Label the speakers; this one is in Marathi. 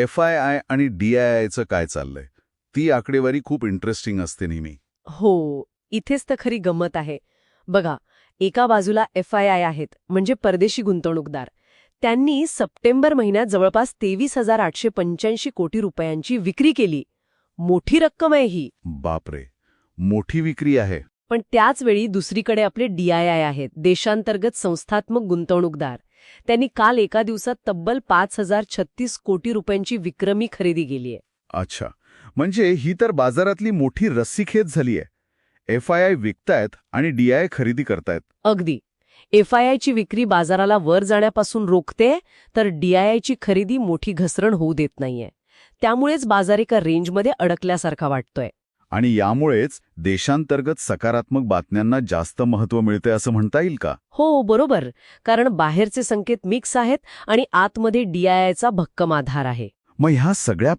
Speaker 1: FII आणि DIIचं काय चाललंय? ती आकडेवारी खूप इंटरेस्टिंग असते नेहमी.
Speaker 2: हो, इथेच तर खरी गंमत आहे. बघा, एका बाजूला FII आहेत, म्हणजे परदेशी गुंतवणूकदार. त्यांनी सप्टेंबर महिन्यात जवळपास 23,885 कोटी रुपयांची विक्री केली. मोठी रक्कम आहे ही.
Speaker 1: बापरे, मोठी विक्री आहे.
Speaker 2: पण त्याच वेळी दुसरीकडे आपले DII आहेत, देशांतर्गत संस्थात्मक गुंतवणूकदार. त्यांनी काल एका दिवसात तब्बल 5,036 कोटी रुपयांची विक्रमी खरेदी केलीय.
Speaker 1: अच्छा, म्हणजे ही तर बाजारातली मोठी रस्सीखेच झालीय. FII विकतायत आणि DII खरेदी करतायत.
Speaker 2: अगदी. FIIची विक्री बाजाराला वर जाण्यापासून रोखते, तर DIIची खरेदी मोठी घसरण होऊ देत नाहीये. त्यामुळेच बाजार एका रेंजमध्ये अडकल्यासारखा वाटतोय.
Speaker 1: आणि यामुळेच देशांतर्गत सकारात्मक बातम्यांना जास्त महत्त्व मिळते असं म्हणता येईल का?
Speaker 2: हो, बरोबर. कारण बाहेरचे संकेत मिक्स आहेत आणि आतमध्ये DIIचा भक्कम आधार आहे.
Speaker 1: मग ह्या सगळ्या